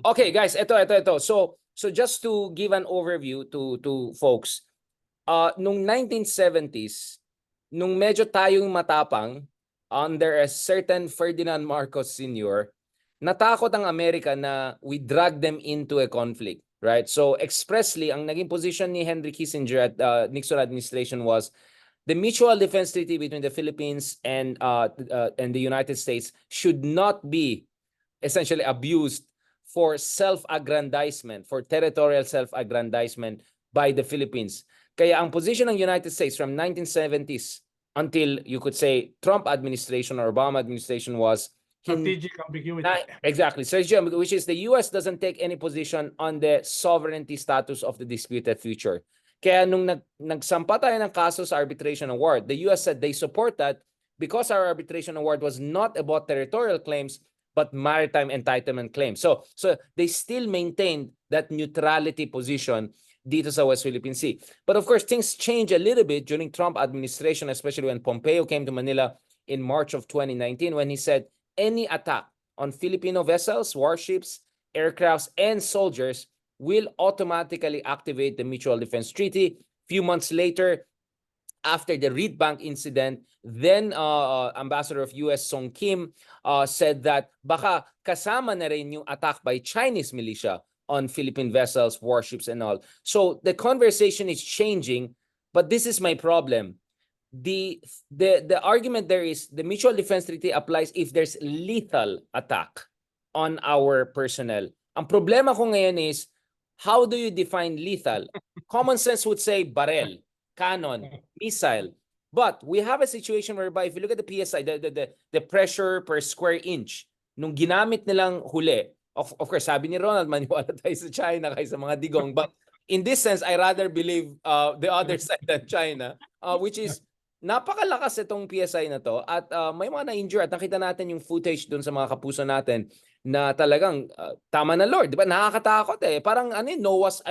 Okay, guys, ito. So just to give an overview to folks, nung 1970s, nung medyo tayong matapang under a certain Ferdinand Marcos Sr., natakot ang Amerika na we drag them into a conflict, right? So expressly, ang naging position ni Henry Kissinger at Nixon administration was the mutual defense treaty between the Philippines and the United States should not be essentially abused for self-aggrandizement, for territorial self-aggrandizement by the Philippines. Kaya ang position ng United States from 1970s until you could say Trump administration or Obama administration was Strategic ambiguity. exactly, which is the US doesn't take any position on the sovereignty status of the disputed future. Kaya nung nagsampa tayo ng kaso sa arbitration award, the US said they support that because our arbitration award was not about territorial claims but maritime entitlement claims. So they still maintained that neutrality position dito sa West Philippine Sea. But of course, things change a little bit during Trump administration, especially when Pompeo came to Manila in March of 2019 when he said any attack on Filipino vessels, warships, aircrafts, and soldiers will automatically activate the Mutual Defense Treaty. Few months later, after the Reed Bank incident, then Ambassador of US Song Kim said that baka kasama na rin yung attack by Chinese militia on Philippine vessels, warships, and all. So the conversation is changing, but this is my problem. The argument there is the Mutual Defense Treaty applies if there's lethal attack on our personnel. Ang problema ko ngayon is, how do you define lethal? Common sense would say barrel, cannon, missile. But we have a situation whereby if you look at the PSI, the pressure per square inch, nung ginamit nilang huli, of course, sabi ni Ronald, maniwala tayo sa China kaysa mga digong. But in this sense, I rather believe the other side than China, which is napakalakas itong PSI na to at may mga na-injure at nakita natin yung footage doon sa mga kapuso natin na talagang tama na Lord, di ba? Nakakatakot eh. Parang Noah's,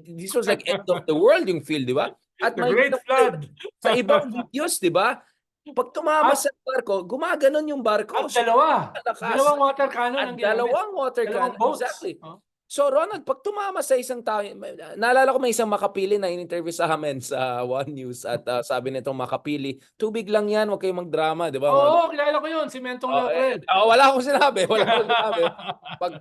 this was like end of the world yung field, di ba? At The Great Flood. Sa ibang videos, di ba? Pag tumama sa barko, gumaganon yung barko. At dalawang water cannon ang ginamit. Dalawang water cannon, exactly. So Ronald, pag tumama sa isang tao, naalala ko may isang makapili na in-interview sa amin sa One News at sabi nitong makapili, tubig lang yan, huwag kayong magdrama, di ba? Oo, kilala ko yun, simentong Lopred. Wala akong sinabi, Pag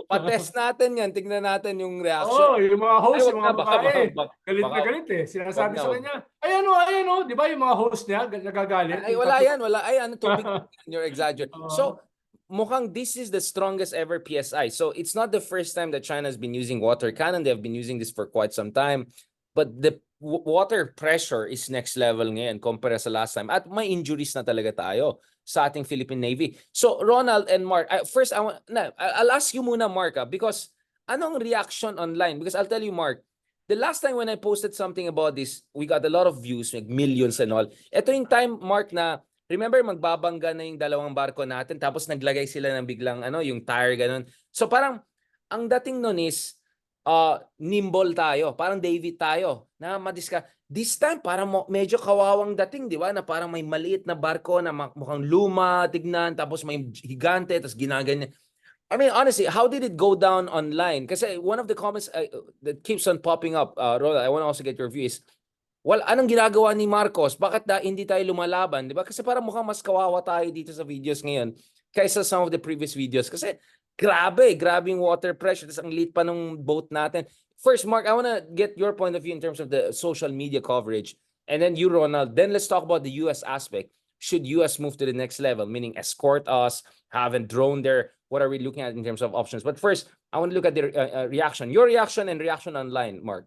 patest natin yan, tignan natin yung reaction. Yung mga host, yung mga babae, galit na galit eh. Sinasabi sa kanya, ayan o, di ba yung mga host niya, nagagalit? Wala yan, tubig, you're exaggerating. So, mukhang this is the strongest ever PSI. So it's not the first time that China has been using water cannon. They have been using this for quite some time. But the water pressure is next level ngayon compared sa last time. At may injuries na talaga tayo sa ating Philippine Navy. So Ronald and Mark, first I'll ask you muna, Mark, because anong reaction online? Because I'll tell you, Mark, the last time when I posted something about this, we got a lot of views, like millions and all. Ito yung time, Mark, na remember, magbabangga na yung dalawang barko natin tapos naglagay sila ng biglang yung tire ganun. So parang ang dating nun is nimble tayo, parang David tayo na madiska. This time parang medyo kawawang dating, di ba? Na parang may maliit na barko na mukhang luma, tignan, tapos may higante, tapos ginaganyan. Honestly, how did it go down online? Kasi one of the comments that keeps on popping up, Rola, I want to also get your view is, well, anong ginagawa ni Marcos? Bakit hindi tayo lumalaban? Di ba? Kasi parang mukhang mas kawawa tayo dito sa videos ngayon kaysa some of the previous videos. Kasi grabe yung water pressure. Tapos ang liit pa ng boat natin. First, Mark, I want to get your point of view in terms of the social media coverage. And then you, Ronald. Then let's talk about the U.S. aspect. Should U.S. move to the next level? Meaning escort us, have a drone there. What are we looking at in terms of options? But first, I want to look at the reaction. Your reaction and reaction online, Mark.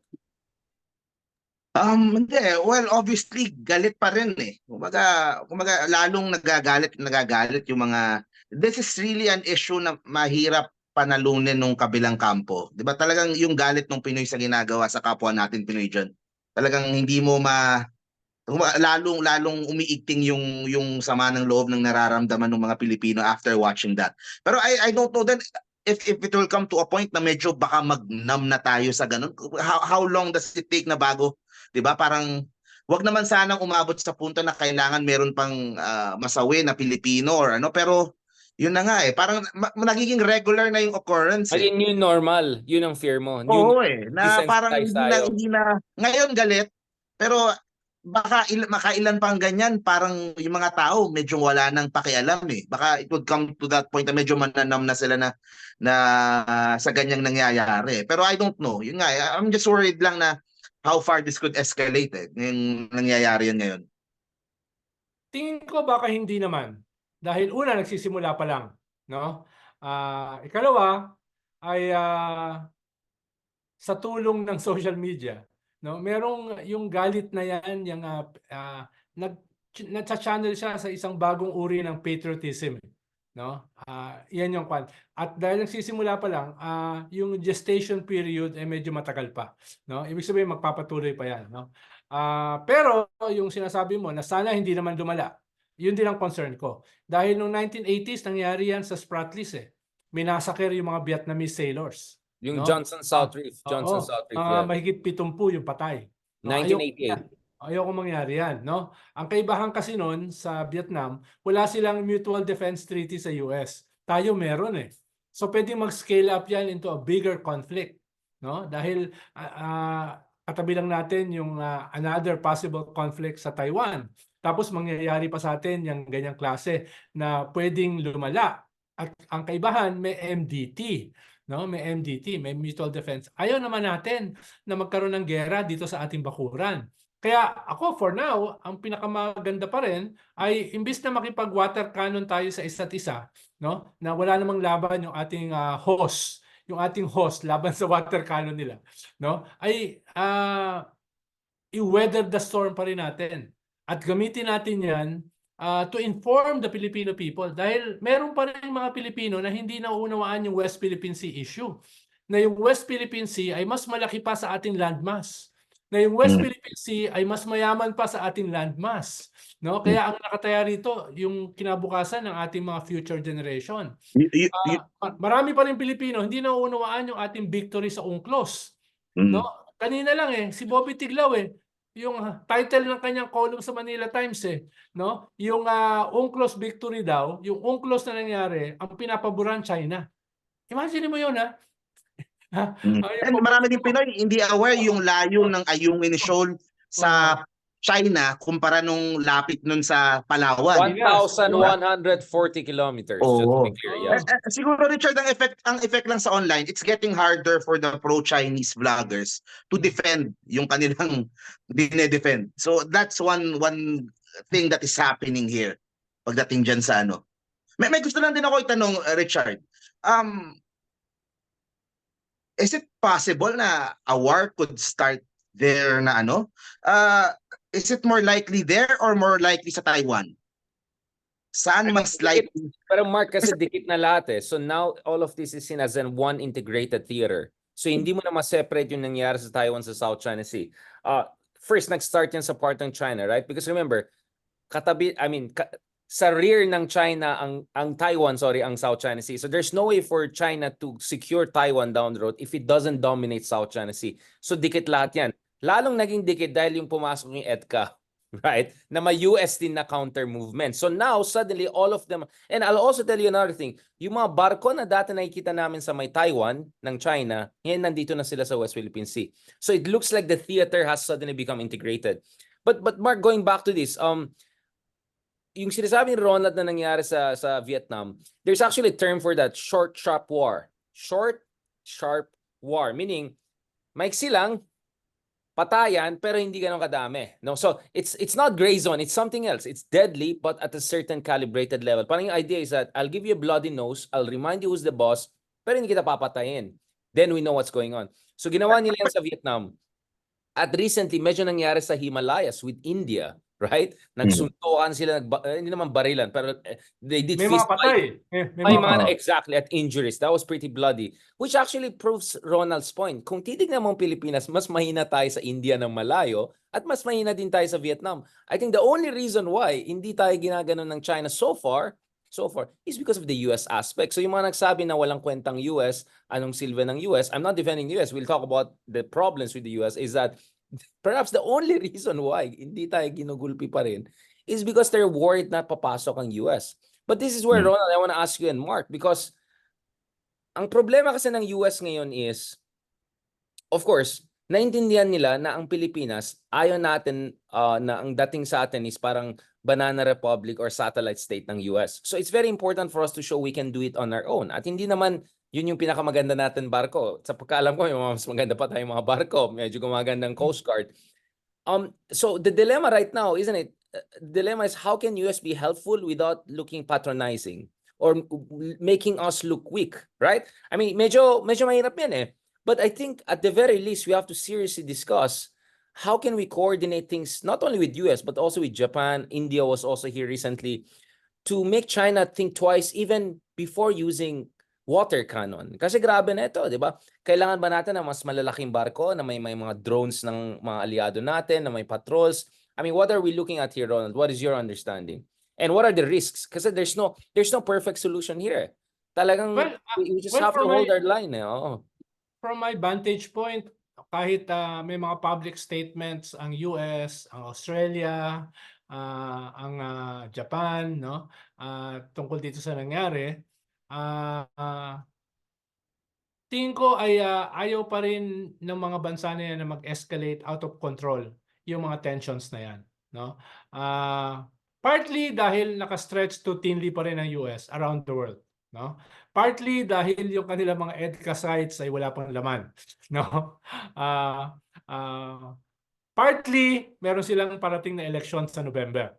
Hindi. Well, obviously, galit pa rin eh. Kumaga lalong nagagalit yung mga... This is really an issue na mahirap panalunin nung kabilang kampo. Di ba talagang yung galit ng Pinoy sa ginagawa sa kapwa natin Pinoy dyan. Talagang hindi mo lalong umiigting yung sama ng loob ng nararamdaman ng mga Pilipino after watching that. Pero I don't know then if it will come to a point na medyo baka magnam na tayo sa ganun. How long does it take na bago? 'Di ba? Parang wag naman sanang umabot sa punto na kailangan meron pang masawi na Pilipino or pero Yun na nga eh. Parang nagiging regular na yung occurrence eh. Maging new normal. Yun ang fear mo. New Oo eh. Na parang desensitized tayo. hindi na, ngayon galit, pero baka makailan pang ganyan, parang yung mga tao medyo wala nang pakialam eh. Baka it would come to that point na medyo mananam na sila na sa ganyang nangyayari. Pero I don't know. Yun nga, I'm just worried lang na how far this could escalate eh. Yung nangyayari yan ngayon. Tingin ko baka hindi naman. Dahil una, nagsisimula pa lang. No? Ikalawa, ay sa tulong ng social media. No? Merong yung galit na yan, yung, nag-channel siya sa isang bagong uri ng patriotism. No? Yan yung kwan. At dahil nagsisimula pa lang, yung gestation period ay medyo matagal pa. No? Ibig sabihin, magpapatuloy pa yan. No? Pero yung sinasabi mo na sana hindi naman lumala, yun din ang concern ko. Dahil noong 1980s, nangyari yan sa Spratlys eh. Minasaker yung mga Vietnamese sailors. Yung No? Johnson South Reef. Johnson Oo, South Reef. Yeah. mahigit 70 yung patay. No, 1988. ayoko mangyari yan. No? Ang kaibahan kasi noon sa Vietnam, wala silang mutual defense treaty sa US. Tayo meron eh. So pwede mag-scale up yan into a bigger conflict. No? Dahil katabi lang natin yung another possible conflict sa Taiwan. Tapos mangyayari pa sa atin yung ganyang klase na pwedeng lumala. At ang kaibahan, may MDT. No? May MDT, may mutual defense. Ayaw naman natin na magkaroon ng gera dito sa ating bakuran. Kaya ako, for now, ang pinakamaganda pa rin ay imbis na makipag-water cannon tayo sa isa't isa, no? Na wala namang laban yung ating host, laban sa water cannon nila, no? Ay i-weather the storm pa rin natin. At gamitin natin yan to inform the Filipino people. Dahil meron pa rin mga Pilipino na hindi nauunawaan yung West Philippine Sea issue. Na yung West Philippine Sea ay mas malaki pa sa ating landmass. Na yung West Philippine Sea ay mas mayaman pa sa ating landmass. No? Kaya ang nakataya rito, yung kinabukasan ng ating mga future generation. Marami pa rin Pilipino, hindi nauunawaan yung ating victory sa UNCLOS. No? Kanina lang si Bobby Tiglaw yung title ng kanyang column sa Manila Times no? Yung UNCLOS victory daw, yung UNCLOS na nangyari, ang pinapaboran China. Imagine mo yun And marami din Pinoy hindi aware yung layo ng Ayungin Shoal sa China kumpara nung lapit nun sa Palawan. 1,140 kilometers. Just to be clear, Siguro Richard, ang effect lang sa online, it's getting harder for the pro-Chinese vloggers to defend yung kanilang dinedefend. So that's one thing that is happening here pagdating dyan sa ano. May gusto lang din ako itanong, Richard. Is it possible na a war could start there na ano? Is it more likely there or more likely sa Taiwan? Saan mas likely? Pero Mark, kasi dikit na lahat So now all of this is seen as in one integrated theater. So hindi mo na ma-separate yung nangyari sa Taiwan sa South China Sea. First, nag-start yan sa part ng China, right? Because remember, sa rear ng China ang Taiwan, ang South China Sea. So there's no way for China to secure Taiwan down the road if it doesn't dominate South China Sea. So dikit lahat yan. Lalong naging dikit dahil yung pumasok yung EDCA, right? Na may US din na counter movement. So now suddenly all of them, and I'll also tell you another thing, yung mga barko na dati nakikita namin sa may Taiwan ng China, ngayon nandito na sila sa West Philippine Sea. So it looks like the theater has suddenly become integrated. But Mark, going back to this, yung sinasabi ni Ronald na nangyari sa Vietnam, there's actually a term for that, short, sharp war. Short, sharp war. Meaning, maiksi lang, patayan, pero hindi ganun kadami. No? So, it's not gray zone. It's something else. It's deadly, but at a certain calibrated level. Parang yung idea is that, I'll give you a bloody nose, I'll remind you who's the boss, pero hindi kita papatayin. Then we know what's going on. So, ginawa nila yan sa Vietnam. At recently, medyo nangyari sa Himalayas with India. Right? Nagsuntukan sila, hindi naman barilan, pero they did may fist mga patay. May mga exactly at injuries. That was pretty bloody. Which actually proves Ronald's point. Kung titignan mo ang Pilipinas, mas mahina tayo sa India ng malayo at mas mahina din tayo sa Vietnam. I think the only reason why hindi tayo ginaganon ng China so far is because of the US aspect. So yung mga nagsabi na walang kwentang US, anong silbi ng US, I'm not defending the US. We'll talk about the problems with the US is that perhaps the only reason why hindi tayo ginugulpi pa rin is because they're worried na papasok ang US. But this is where, Hmm. Ronald, I want to ask you and Mark, because ang problema kasi ng US ngayon is, of course, naintindihan nila na ang Pilipinas, ayaw natin na ang dating sa atin is parang banana republic or satellite state ng US. So it's very important for us to show we can do it on our own. At hindi naman yun yung pinakamaganda natin barko. Sa pagkaalam ko, yung mas maganda pa tayong mga barko. Medyo gumagandang Coast Guard. So the dilemma right now, isn't it? The dilemma is how can US be helpful without looking patronizing or making us look weak, right? I mean, medyo mahirap yan eh. But I think at the very least, we have to seriously discuss how can we coordinate things not only with US, but also with Japan. India was also here recently to make China think twice even before using water cannon. Kasi grabe na ito, di ba? Kailangan ba natin ng mas malalaking barko na may mga drones ng mga aliado natin, na may patrols? I mean, what are we looking at here, Ronald? What is your understanding? And what are the risks? Kasi there's no perfect solution here. Talagang Well, we just well, have to hold our line. Oo. from my vantage point, kahit may mga public statements ang US, ang Australia, ang Japan, no, tungkol dito sa nangyari, tingin ko ay ayaw pa rin ng mga bansa na yan na mag-escalate out of control yung mga tensions na yan, no? Partly dahil naka-stretch too thinly pa rin ang US around the world, no? Partly dahil yung kanilang mga EDCA sites ay wala pang laman, no? Partly meron silang parating na election sa November,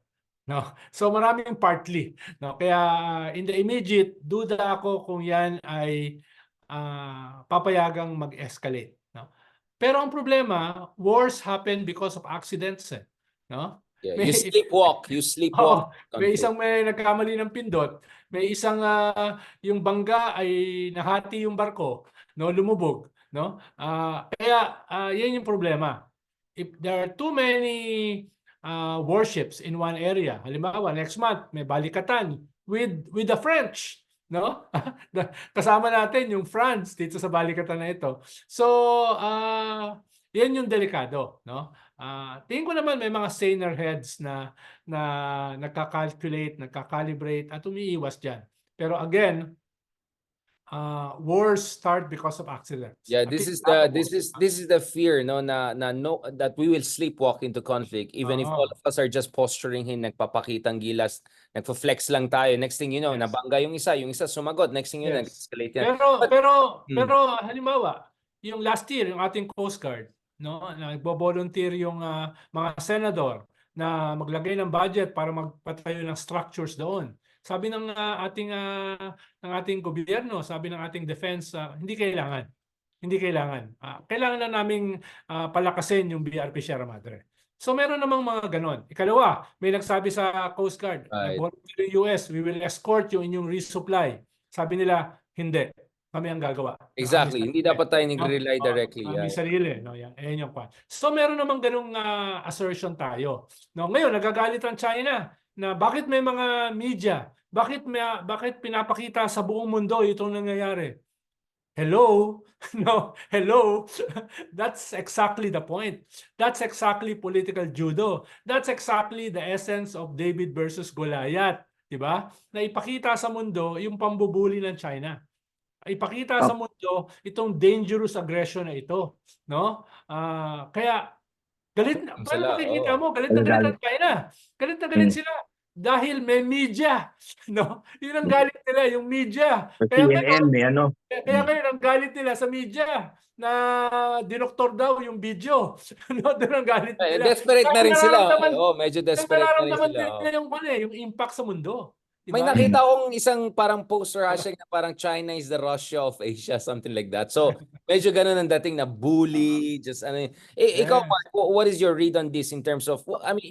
no? So maraming partly, no? Kaya in the immediate, duda ako kung yan ay papayagang mag-escalate, no? Pero ang problema, wars happen because of accidents, eh, no? Yeah, May, you sleepwalk. You sleepwalk may conflict. isang may nagkamali ng pindot, may isang yung bangga ay nahati yung barko, no, lumubog, no? Kaya yan yung problema. If there are too many warships in one area, halimbawa next month may balikatan with the French, no? Kasama natin yung France dito sa balikatan na ito. So, yan yung delikado, no? Tingin ko naman may mga saner heads na nagka-calculate, nagka-calibrate at umiiwas diyan. Pero again, wars start because of accidents. Yeah, At this least is ako, the fear, no, na no, that we will sleepwalk into conflict even if all oo, of us are just posturing hin, nagpapakitang gilas, nagfo-flex lang tayo. Next thing you know, yes. nabangga yung isa sumagot. Next thing you know, Yes. nag-escalate yan. Pero But, pero mm, pero halimbawa, yung last year yung ating Coast Guard, no, nagbo-volunteer yung mga senador na maglagay ng budget para magpatayo ng structures doon. Sabi ng ating gobyerno, sabi ng ating defense, hindi kailangan. Hindi kailangan. Kailangan na naming palakasin yung BRP Sierra Madre. So meron namang mga ganon. Ikalawa, may nagsabi sa Coast Guard, right. nag-volunteer yung US, we will escort yung inyong resupply. Sabi nila, hindi. Kami ang gagawa. Na kami Exactly. Hindi dapat tayo nag-rely directly. kami Yeah. sarili. No, yan. Ayan yung point. So meron namang ganung assertion tayo. No, ngayon, nagagalit ang China na bakit may mga media, bakit pinapakita sa buong mundo itong nangyayari. Hello? No, hello? That's exactly the point. That's exactly political judo. That's exactly the essence of David versus Goliath. Diba? Na ipakita sa mundo yung pambubuli ng China. Ipakita sa mundo itong dangerous aggression na ito. No? Kaya, galit na. Paano Sila, makikita mo? Galit na galit Galit. ang China. Galit na galit Mm. sila. Dahil may media. No? Yun ang galit nila, yung media. Sa Kaya CNN, ngayon, may ano. kaya ngayon ang galit nila sa media na dinoktor daw yung video. No, doon ang galit nila. desperate na Dahil rin sila. nararamdaman, Oh, medyo dahil desperate na rin nararamdaman sila. nila yung impact sa mundo. May Diba? nakita akong isang parang poster hashtag na parang China is the Russia of Asia, something like that. So, medyo ganun ang dating na bully, just ano. Ikaw, Yes. Mark, what is your read on this in terms of, I mean,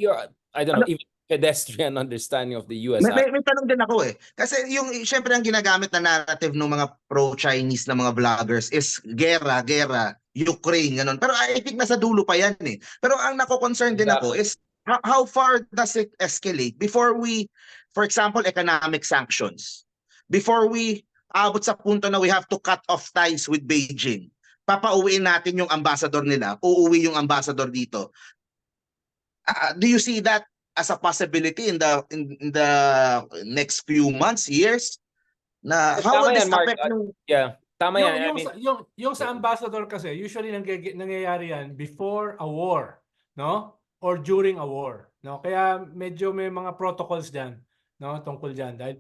I don't know, Ano, even pedestrian understanding of the US. may tanong din ako eh. Kasi yung syempre ang ginagamit na narrative ng mga pro-Chinese na mga vloggers is gera, Ukraine, ganun. Pero I think nasa dulo pa yan eh. Pero ang nako-concern din ako is how far does it escalate before we, for example, economic sanctions. Before we abot sa punto na we have to cut off ties with Beijing. Papauwiin natin yung ambassador nila, uuwi yung ambassador dito. Do you see that as a possibility in the next few months, years? Na how will Tama this yan, Mark. affect yung Yeah, tama yan. I Yung, mean, yung sa ambassador kasi, usually nangyayari yan before a war, no? Or during a war, no? Kaya medyo may mga protocols diyan, no, tungkol diyan dahil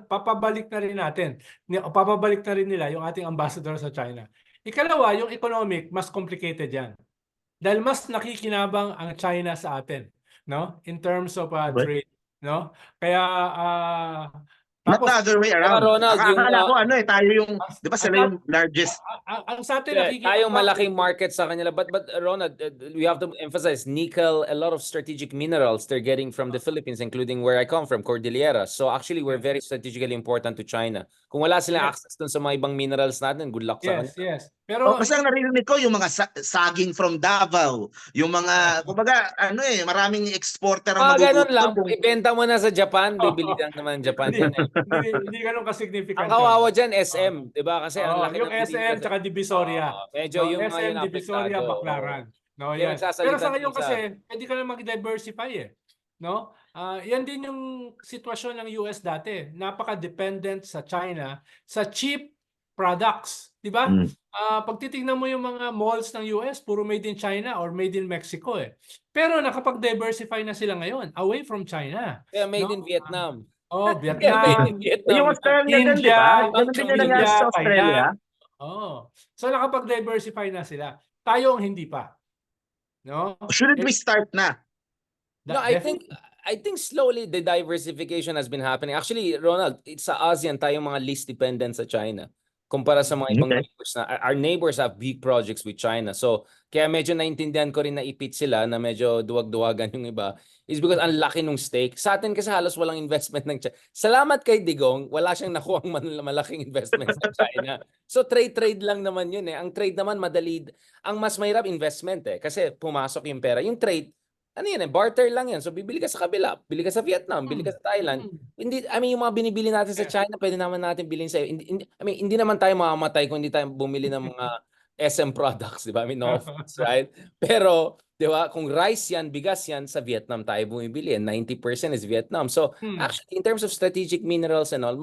papabalik na rin natin. Papabalik na rin nila yung ating ambassador sa China. Ikalawa, yung economic, mas complicated yan. Dahil mas nakikinabang ang China sa atin, no? In terms of Okay. trade, no? Kaya not the tapos other way around? Ronald, yung Akala ko ano tayo yung, ang, di ba ang, sila yung largest. ang sa atin yeah, tayong nakikinabang malaking market sa kanila. But Ronald, we have to emphasize nickel, a lot of strategic minerals they're getting from the Philippines, including where I come from, Cordillera. So actually, we're very strategically important to China. Kung wala silang Yes. access dun sa mga ibang minerals natin, good luck sa kanila. Yes. Oh, Pero kasi ang narinig ko yung mga saging from Davao, yung mga kumbaga maraming exporter ang Ganun magugutom lang, kung ibenta mo na sa Japan, bibili lang naman ng Japan yan eh. hindi ganun Ang ka-significant yun. kawawa dyan, SM, di ba? Kasi ang laki Yung ng bilihin SM kasi. tsaka Divisoria. Medyo No, yung mga SM, yun Divisoria, apektado. Baclaran. No, Kaya yan. Pero nagsasalita sa ng ngayon isa. kasi, pwede ka na mag-diversify eh. No? Yan din yung sitwasyon ng US dati. Napaka-dependent sa China sa cheap products. Di ba? Pag titignan mo yung mga malls ng US, puro made in China or made in Mexico eh. Pero nakapag-diversify na sila ngayon, away from China. Kaya made No? in Vietnam. Oh, Kaya made in Vietnam, Vietnam. yung Australia din, di India, ba? Ganun din yung nangyari sa Australia. Oh. So nakapag-diversify na sila. Tayo ang hindi pa. No? Shouldn't we start na? No, I think slowly the diversification has been happening. Actually, Ronald, it's sa ASEAN tayong mga least dependent sa China kumpara sa mga ibang Okay. neighbors na our neighbors have big projects with China. So, kaya medyo naintindihan ko rin na ipit sila na medyo duwag-duwagan yung iba is because ang laki nung stake. Sa atin kasi halos walang investment ng China. Salamat kay Digong, wala siyang nakuhang malaking investment sa China. So, trade lang naman yun eh. Ang trade naman madali. Ang mas mahirap investment eh kasi pumasok yung pera. Yung trade, ano yan eh, barter lang yan. So, bibili ka sa kabila, bili ka sa Vietnam, bili ka sa Thailand. Hindi, I mean, yung mga binibili natin sa China, pwede naman natin bilhin sa hindi naman tayo mamamatay kung hindi tayo bumili ng mga SM products, di ba? I mean, no offense, right? Pero, di ba, kung rice yan, bigas yan, sa Vietnam tayo bumibili. 90% is Vietnam. So, actually, in terms of strategic minerals and all,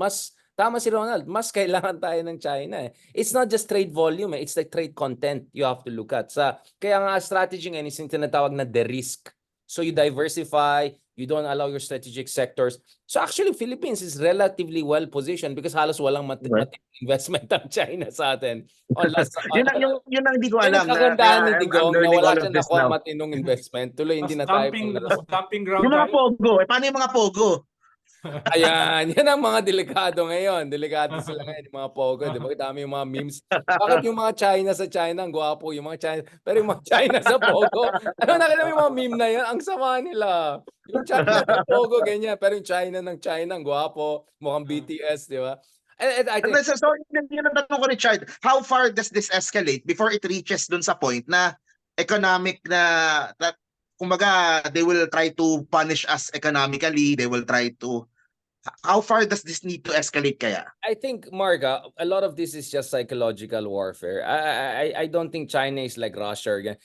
tama si Ronald, mas kailangan tayo ng China eh. It's not just trade volume eh, it's the trade content you have to look at. Kaya nga strategy ngayon is yung tinatawag na de-risk. So you diversify, you don't allow your strategic sectors. So actually, Philippines is relatively well positioned because halos walang investment ang China sa atin. Yun ang hindi ko Yan alam. ang kagandahan ni I'm Digong na learning wala all siya of this nakuha now. matinong investment. Tuloy hindi na Mas tayo dumping ground Yung mga tayo. pogo, paano yung mga pogo? Ayan, yan ang mga delikado ngayon. Delikado sila ngayon, yung mga pogo. Di ba? Dami yung mga memes. Bakit yung mga China sa China, ang gwapo yung mga China. Pero yung mga China sa pogo, ano nakita mo yung mga meme na yan? Ang sama nila. Yung China sa pogo, ganyan. Pero yung China ng China, ang gwapo. Mukhang BTS, di ba? And I think, So, yun ang tanong ko, Richard. How far does this escalate before it reaches dun sa point na economic na kumbaga, they will try to punish us economically, they will try to. How far does this need to escalate kaya? I think, Marga, a lot of this is just psychological warfare. I don't think China is like Russia or ganyan.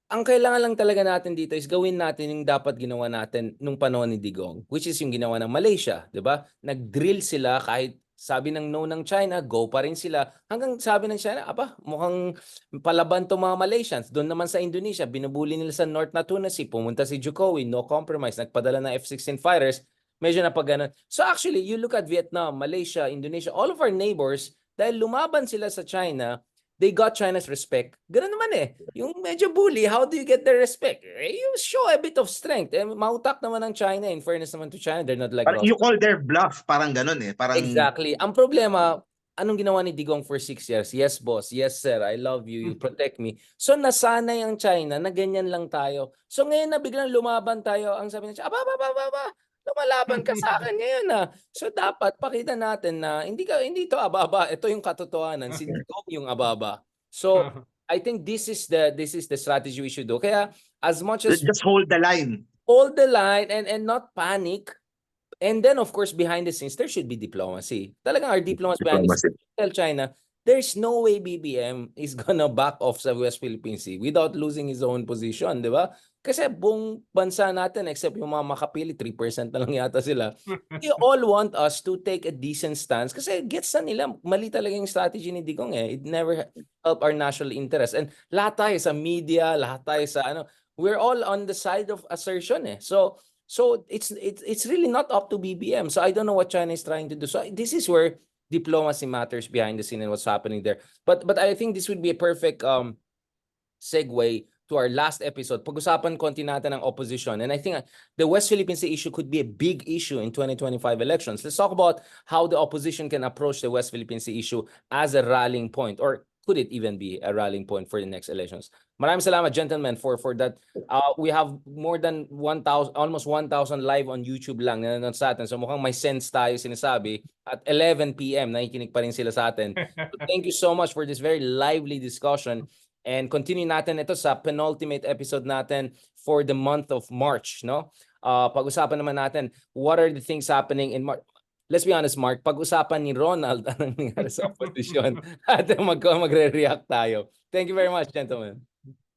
Ang kailangan lang talaga natin dito is gawin natin yung dapat ginawa natin nung panahon ni Digong, which is yung ginawa ng Malaysia, 'di ba? Nag-drill sila kahit sabi ng no ng China, go pa rin sila. Hanggang sabi ng China, mukhang palaban to mga Malaysians. Doon naman sa Indonesia, binubuli nila sa North Natuna Sea, pumunta si Jokowi, no compromise, nagpadala ng F-16 fighters. Medyo na pagganon. So actually, you look at Vietnam, Malaysia, Indonesia, all of our neighbors, dahil lumaban sila sa China, they got China's respect. Ganun naman eh. Yung medyo bully, how do you get their respect? You show a bit of strength. Mautak naman ng China. In fairness naman to China, they're not like Russia. You call their bluff, parang ganun eh. Parang. Exactly. Ang problema, anong ginawa ni Digong for 6 years? Yes, boss. Yes, sir. I love you. You protect me. So, nasanay ang China na ganyan lang tayo. So, ngayon na biglang lumaban tayo, ang sabi niya, lumalaban ka sa akin ngayon na. So, dapat pakita natin na hindi ito ababa. Ito yung katotohanan. Si Digong yung ababa. So, I think this is the strategy we should do. Kaya, as much as just hold the line. Hold the line and not panic. And then, of course, behind the scenes, there should be diplomacy. Talagang our diplomats behind the scenes tell China, there's no way BBM is gonna back off sa West Philippine Sea without losing his own position, di ba? Kasi buong bansa natin, except yung mga makapili, 3% na lang yata sila. They all want us to take a decent stance kasi gets na nila, mali talaga yung strategy ni Digong eh. It never help our national interest. And lahat tayo sa media, lahat tayo sa ano, we're all on the side of assertion eh. So it's really not up to BBM. So I don't know what China is trying to do. So this is where diplomacy matters behind the scene and what's happening there. But I think this would be a perfect segue to our last episode. Pag-usapan konti natin ang opposition. And I think the West Philippine Sea issue could be a big issue in 2025 elections. Let's talk about how the opposition can approach the West Philippine Sea issue as a rallying point, or could it even be a rallying point for the next elections? Maraming salamat, gentlemen, for that. We have more than 1,000, almost 1,000 live on YouTube lang nanonood sa atin. So mukhang may sense tayo sinasabi. At 11 p.m. nakikinig pa rin sila sa atin. So thank you so much for this very lively discussion. And continue natin ito sa penultimate episode natin for the month of March, no? Pag-usapan naman natin, what are the things happening in March? Let's be honest, Mark, pag-usapan ni Ronald anong nangyari sa opposition at magre-react tayo. Thank you very much, gentlemen.